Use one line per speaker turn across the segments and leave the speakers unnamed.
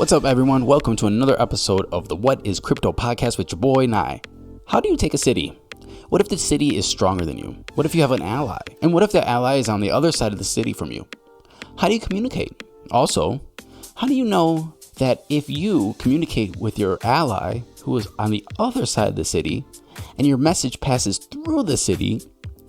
What's up, everyone? Welcome to another episode of the What is Crypto podcast with your boy, Nye. How do you take a city? What if the city is stronger than you? What if you have an ally? And what if the ally is on the other side of the city from you? How do you communicate? Also, how do you know that if you communicate with your ally who is on the other side of the city and your message passes through the city,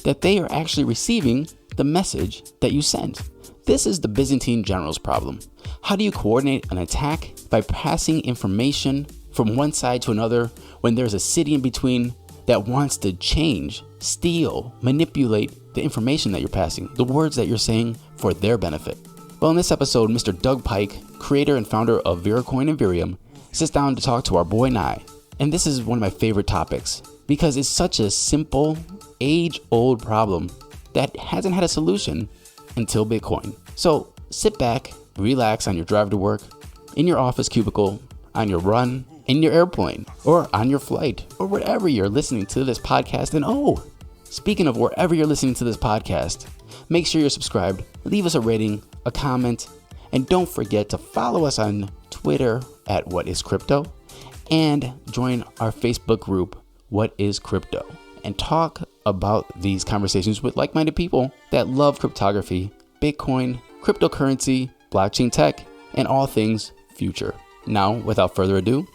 that they are actually receiving the message that you sent? This is the Byzantine generals problem. How do you coordinate an attack by passing information from one side to another when there's a city in between that wants to change, steal, manipulate the information that you're passing, the words that you're saying for their benefit? Well, in this episode, Mr. Doug Pike, creator and founder of Veracoin and Virium, sits down to talk to our boy Nye. And this is one of my favorite topics because it's such a simple, age-old problem that hasn't had a solution until Bitcoin. So sit back, relax on your drive to work, in your office cubicle, on your run, in your airplane, or on your flight, or wherever you're listening to this podcast. And speaking of wherever you're listening to this podcast, make sure you're subscribed, leave us a rating, a comment, and don't forget to follow us on Twitter at What is Crypto, and join our Facebook group, What is Crypto, and talk about these conversations with like-minded people that love cryptography, Bitcoin, cryptocurrency, blockchain tech, and all things future. Now, without further ado,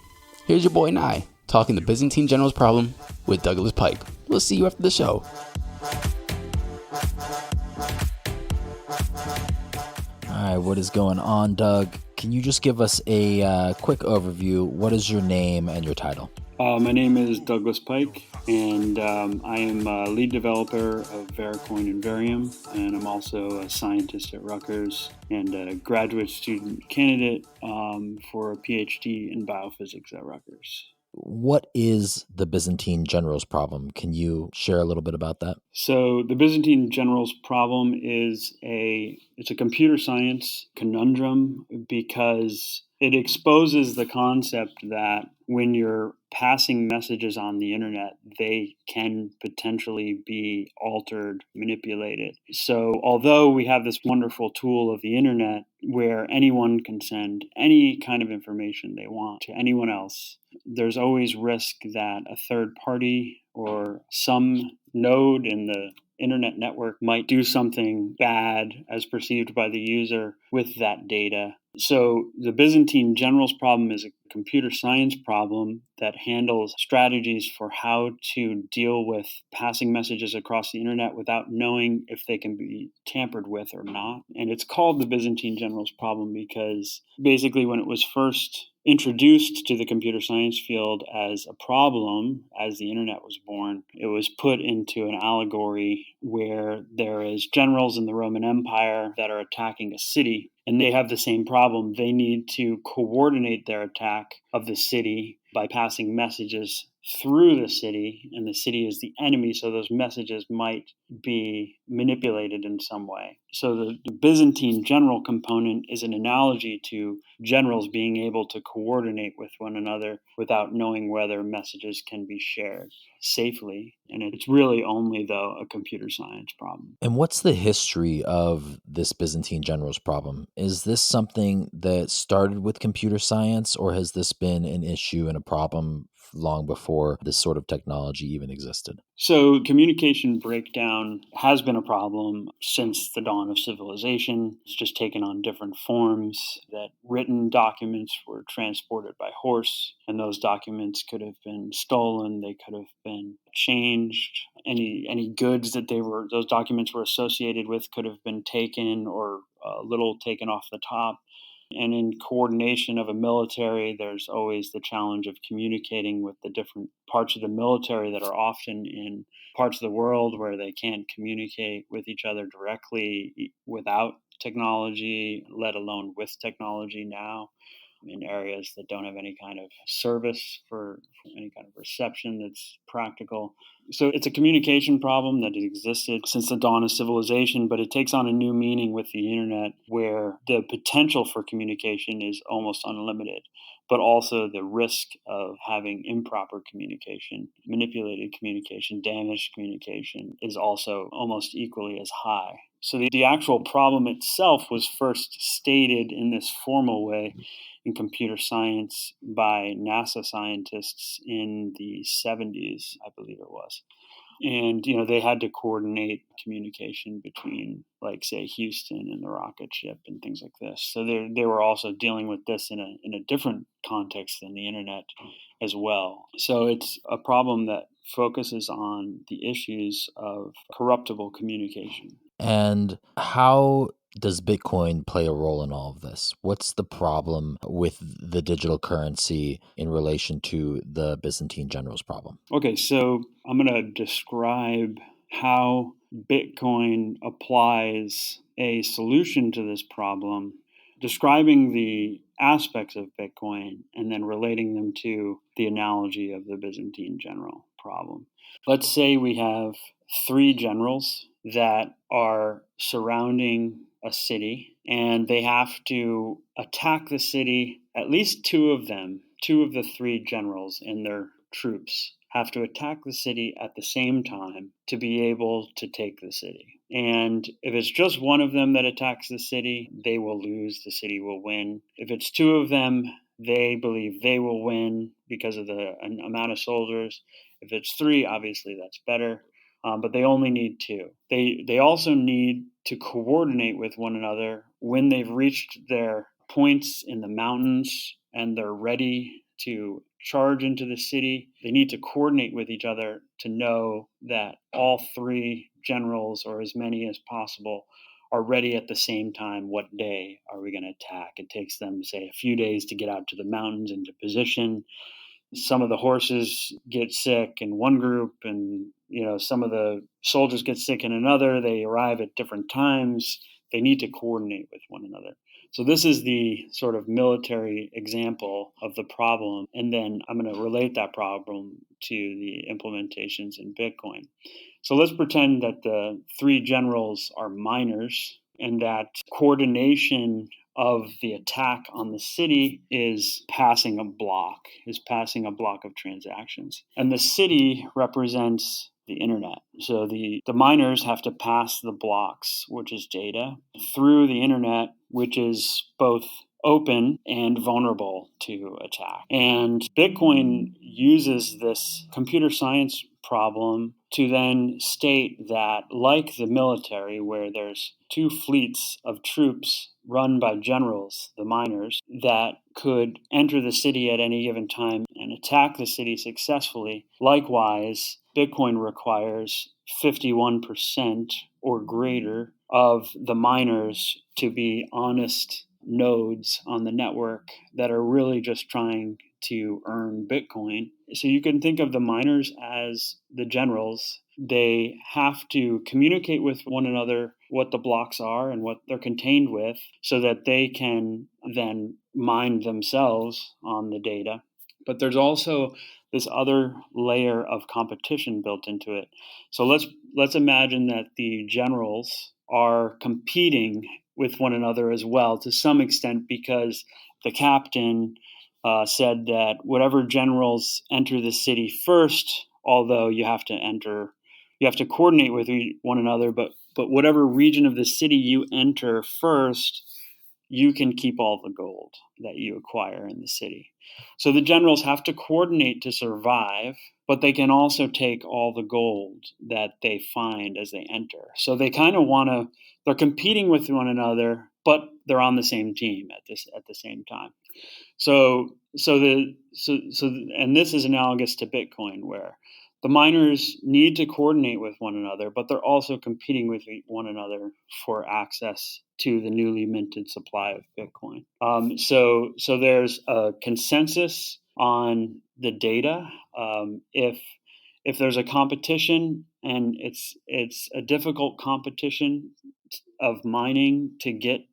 here's your boy Nye talking the Byzantine generals problem with Douglas Pike. We'll see you after the show.
All right, what is going on, Doug? Can you just give us a quick overview? What is your name and your title?
My name is Douglas Pike, and I am a lead developer of Veracoin and Virium, and I'm also a scientist at Rutgers and a graduate student candidate for a PhD in biophysics at Rutgers.
What is the Byzantine generals problem? Can you share a little bit about that?
So the Byzantine generals problem is it's a computer science conundrum because it exposes the concept that when you're passing messages on the internet, they can potentially be altered, manipulated. So although we have this wonderful tool of the internet where anyone can send any kind of information they want to anyone else, there's always risk that a third party or some node in the internet network might do something bad as perceived by the user with that data. So the Byzantine generals problem is a computer science problem that handles strategies for how to deal with passing messages across the internet without knowing if they can be tampered with or not. And it's called the Byzantine generals problem because basically when it was first introduced to the computer science field as a problem, as the internet was born, it was put into an allegory where there is generals in the Roman Empire that are attacking a city, and they have the same problem. They need to coordinate their attack of the city by passing messages through the city, and the city is the enemy, so those messages might be manipulated in some way. So the Byzantine general component is an analogy to generals being able to coordinate with one another without knowing whether messages can be shared safely. And it's really only, though, a computer science problem.
And what's the history of this Byzantine generals problem? Is this something that started with computer science, or has this been an issue and a problem long before this sort of technology even existed?
So communication breakdown has been a problem since the dawn of civilization. It's just taken on different forms. That written documents were transported by horse, and those documents could have been stolen. They could have been changed. Any goods that those documents were associated with could have been taken or a little taken off the top. And in coordination of a military, there's always the challenge of communicating with the different parts of the military that are often in parts of the world where they can't communicate with each other directly without technology, let alone with technology now, in areas that don't have any kind of service for any kind of reception that's practical. So it's a communication problem that has existed since the dawn of civilization, but it takes on a new meaning with the internet where the potential for communication is almost unlimited, but also the risk of having improper communication, manipulated communication, damaged communication is also almost equally as high. So the actual problem itself was first stated in this formal way in computer science by NASA scientists in the 70s, I believe it was. And, they had to coordinate communication between, like, say, Houston and the rocket ship and things like this. So they were also dealing with this in a different context than the internet as well. So it's a problem that focuses on the issues of corruptible communication.
And how does Bitcoin play a role in all of this? What's the problem with the digital currency in relation to the Byzantine generals problem?
Okay, so I'm going to describe how Bitcoin applies a solution to this problem, describing the aspects of Bitcoin, and then relating them to the analogy of the Byzantine general problem. Let's say we have three generals that are surrounding a city, and they have to attack the city. At least two of the three generals and their troops have to attack the city at the same time to be able to take the city. And if it's just one of them that attacks the city, they will lose, the city will win. If it's two of them, they believe they will win because of the amount of soldiers. If it's three, obviously that's better. But they only need two. They also need to coordinate with one another when they've reached their points in the mountains and they're ready to charge into the city. They need to coordinate with each other to know that all three generals, or as many as possible, are ready at the same time. What day are we going to attack? It takes them, say, a few days to get out to the mountains into position. Some of the horses get sick in one group, and some of the soldiers get sick in another. They arrive at different times. They need to coordinate with one another. So this is the sort of military example of the problem, and then I'm going to relate that problem to the implementations in Bitcoin. So let's pretend that the three generals are miners, and that coordination of the attack on the city is passing a block of transactions. And the city represents the internet. So the miners have to pass the blocks, which is data, through the internet, which is both open and vulnerable to attack. And Bitcoin uses this computer science problem to then state that, like the military, where there's two fleets of troops run by generals, the miners, that could enter the city at any given time and attack the city successfully, likewise, Bitcoin requires 51% or greater of the miners to be honest nodes on the network that are really just trying to earn Bitcoin. So you can think of the miners as the generals. They have to communicate with one another what the blocks are and what they're contained with, so that they can then mine themselves on the data. But there's also this other layer of competition built into it. So let's imagine that the generals are competing with one another as well, to some extent, because the captain said that whatever generals enter the city first, although you have to coordinate with one another, but whatever region of the city you enter first, you can keep all the gold that you acquire in the city. So the generals have to coordinate to survive, but they can also take all the gold that they find as they enter. So they kind of they're competing with one another, but they're on the same team at the same time. And this is analogous to Bitcoin, where the miners need to coordinate with one another, but they're also competing with one another for access to the newly minted supply of Bitcoin. So there's a consensus on the data. If there's a competition, and it's a difficult competition of mining to get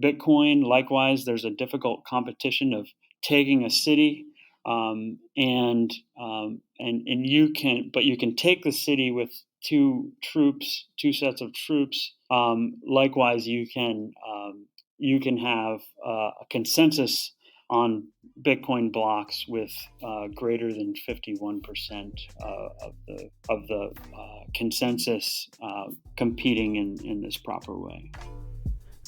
Bitcoin, likewise, there's a difficult competition of taking a city. And you can take the city with two sets of troops. Likewise, you can have a consensus on Bitcoin blocks with greater than 51% of the consensus competing in this proper way.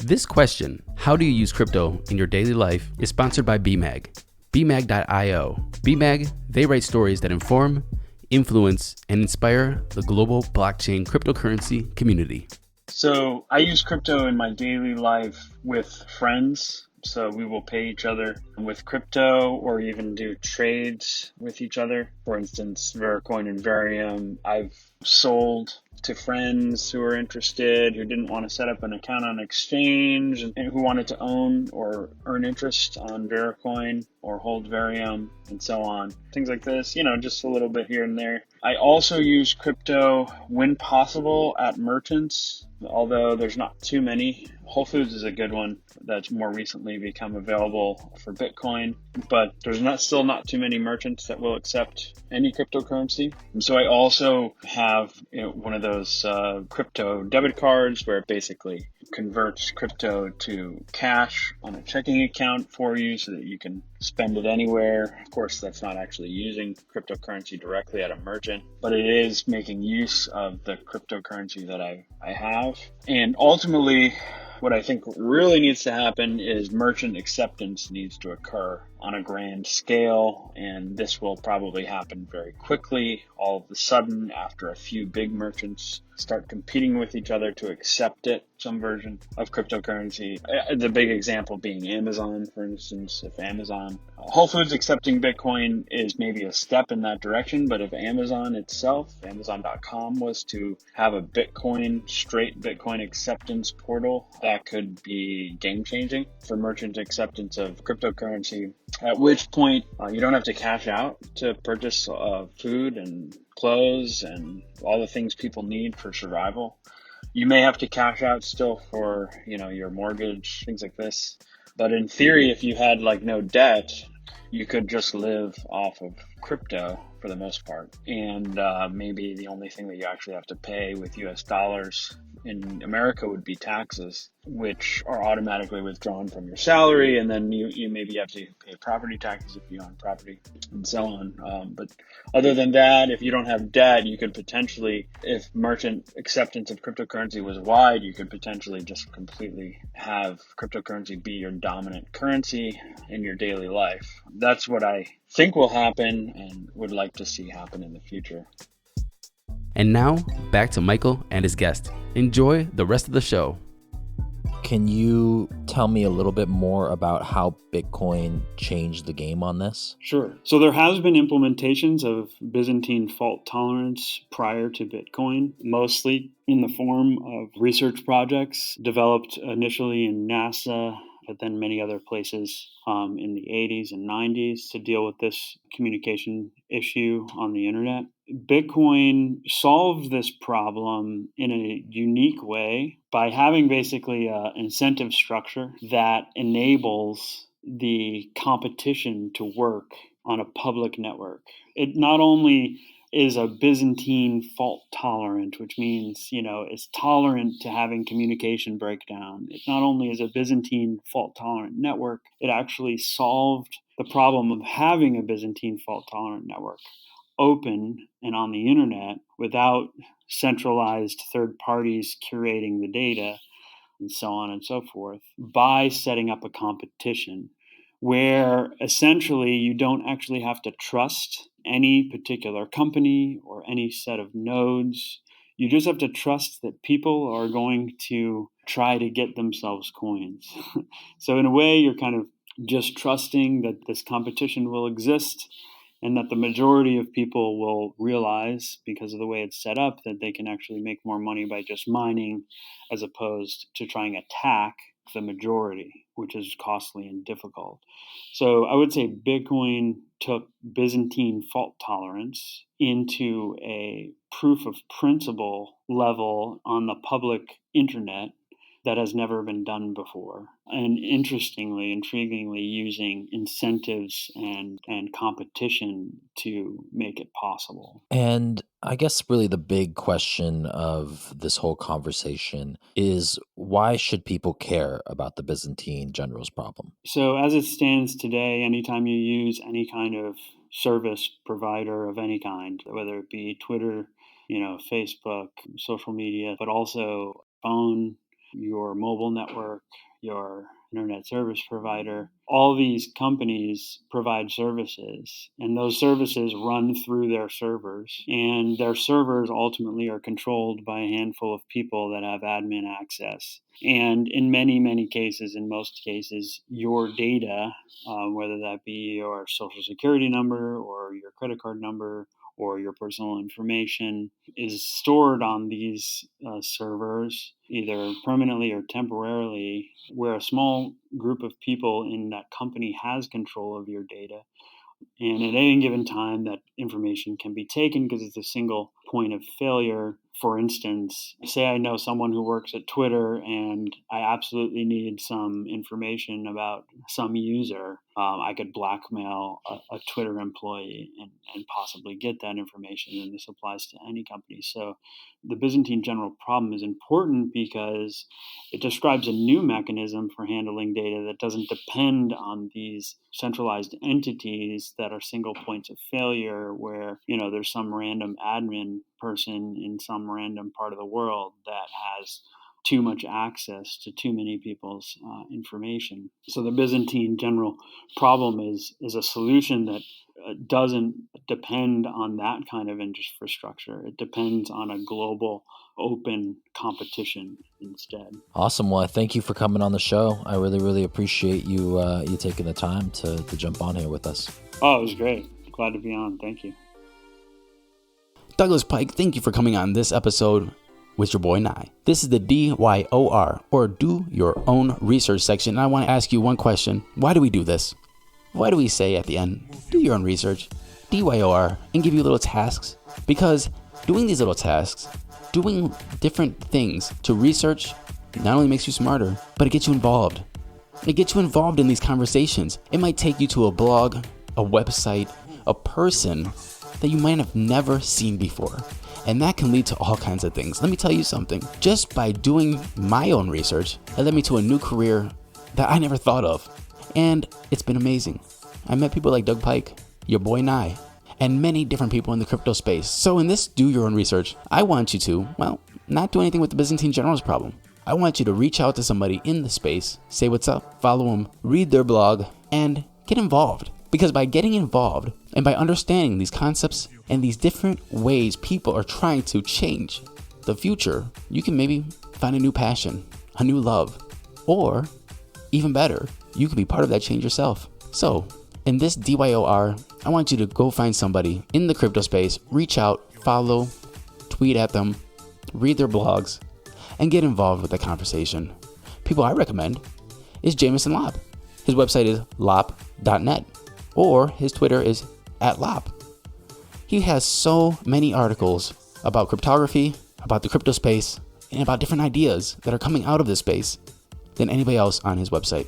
This question, how do you use crypto in your daily life, is sponsored by BMag. BMag.io. BMag, they write stories that inform, influence, and inspire the global blockchain cryptocurrency community.
So I use crypto in my daily life with friends. So we will pay each other with crypto or even do trades with each other. For instance, Vericoin and Varium, I've sold to friends who are interested, who didn't want to set up an account on exchange and who wanted to own or earn interest on Vericoin or hold Varium and so on. Things like this, just a little bit here and there. I also use crypto when possible at merchants, although there's not too many. Whole Foods is a good one that's more recently become available for Bitcoin, but there's still not too many merchants that will accept any cryptocurrency. And so I also have one of those crypto debit cards where it basically converts crypto to cash on a checking account for you so that you can spend it anywhere. Of course, that's not actually using cryptocurrency directly at a merchant, but it is making use of the cryptocurrency that I have. And ultimately, what I think really needs to happen is merchant acceptance needs to occur on a grand scale, and this will probably happen very quickly. All of a sudden, after a few big merchants start competing with each other to accept some version of cryptocurrency. The big example being Amazon, for instance. If Whole Foods accepting Bitcoin is maybe a step in that direction, but if Amazon itself, Amazon.com, was to have a straight Bitcoin acceptance portal, that could be game-changing for merchant acceptance of cryptocurrency, at which point you don't have to cash out to purchase food and clothes and all the things people need for survival. You may have to cash out still for, your mortgage, things like this. But in theory, if you had no debt, you could just live off of crypto for the most part. And maybe the only thing that you actually have to pay with US dollars in America would be taxes, which are automatically withdrawn from your salary, and then you maybe have to pay property taxes if you own property, and so on. But other than that, if you don't have debt, you could potentially, if merchant acceptance of cryptocurrency was wide, you could potentially just completely have cryptocurrency be your dominant currency in your daily life. That's what I think will happen and would like to see happen in the future.
And now, back to Michael and his guest. Enjoy the rest of the show.
Can you tell me a little bit more about how Bitcoin changed the game on this?
Sure. So there has been implementations of Byzantine fault tolerance prior to Bitcoin, mostly in the form of research projects developed initially in NASA, but then many other places in the 80s and 90s to deal with this communication issue on the internet. Bitcoin solved this problem in a unique way by having basically an incentive structure that enables the competition to work on a public network. It not only is a Byzantine fault tolerant, which means, is tolerant to having communication breakdown. It not only is a Byzantine fault tolerant network, it actually solved the problem of having a Byzantine fault tolerant network open and on the internet without centralized third parties curating the data and so on and so forth, by setting up a competition where essentially you don't actually have to trust any particular company or any set of nodes. You just have to trust that people are going to try to get themselves coins. So in a way, you're kind of just trusting that this competition will exist and that the majority of people will realize, because of the way it's set up, that they can actually make more money by just mining as opposed to trying to attack the majority, which is costly and difficult. So I would say Bitcoin took Byzantine fault tolerance into a proof of principle level on the public internet that has never been done before. And intriguingly, using incentives and competition to make it possible.
And I guess really the big question of this whole conversation is, why should people care about the Byzantine generals problem?
So as it stands today, anytime you use any kind of service provider of any kind, whether it be Twitter, Facebook, social media, but also phone, your mobile network, your internet service provider, all these companies provide services, and those services run through their servers, and their servers ultimately are controlled by a handful of people that have admin access. And in many cases, in most cases, your data, whether that be your social security number or your credit card number or your personal information, is stored on these servers, either permanently or temporarily, where a small group of people in that company has control of your data. And at any given time, that information can be taken because it's a single point of failure. For instance, say I know someone who works at Twitter and I absolutely need some information about some user. I could blackmail a Twitter employee and possibly get that information. And this applies to any company. So the Byzantine general problem is important because it describes a new mechanism for handling data that doesn't depend on these centralized entities that are single points of failure where, there's some random admin person in some random part of the world that has too much access to too many people's information. So the Byzantine general problem is a solution that doesn't depend on that kind of infrastructure. It depends on a global open competition instead.
Awesome. Well, I thank you for coming on the show. I really appreciate you taking the time to jump on here with us.
Oh, it was great. Glad to be on. Thank you.
Douglas Pike, thank you for coming on this episode with your boy Nye. This is the DYOR, or Do Your Own Research section. And I want to ask you one question. Why do we do this? Why do we say at the end, do your own research, DYOR, and give you little tasks? Because doing these little tasks, doing different things to research, not only makes you smarter, but it gets you involved. It gets you involved in these conversations. It might take you to a blog, a website, a person that you might have never seen before. And that can lead to all kinds of things. Let me tell you something. Just by doing my own research, it led me to a new career that I never thought of. And it's been amazing. I met people like Doug Pike, your boy Nye, and many different people in the crypto space. So in this Do Your Own Research, I want you to, not do anything with the Byzantine generals problem. I want you to reach out to somebody in the space, say what's up, follow them, read their blog, and get involved. Because by getting involved and by understanding these concepts and these different ways people are trying to change the future, you can maybe find a new passion, a new love, or even better, you can be part of that change yourself. So in this DYOR, I want you to go find somebody in the crypto space, reach out, follow, tweet at them, read their blogs, and get involved with the conversation. People I recommend is Jameson Lopp. His website is lopp.net. Or his Twitter is @Lopp. He has so many articles about cryptography, about the crypto space, and about different ideas that are coming out of this space than anybody else on his website.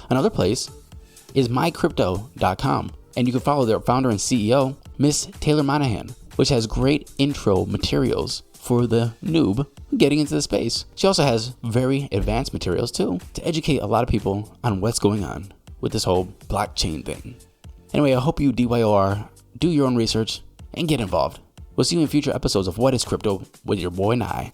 Another place is mycrypto.com, and you can follow their founder and CEO, Miss Taylor Monahan, which has great intro materials for the noob getting into the space. She also has very advanced materials too, to educate a lot of people on what's going on with this whole blockchain thing. Anyway, I hope you DYOR, do your own research, and get involved. We'll see you in future episodes of What is Crypto with your boy Nye.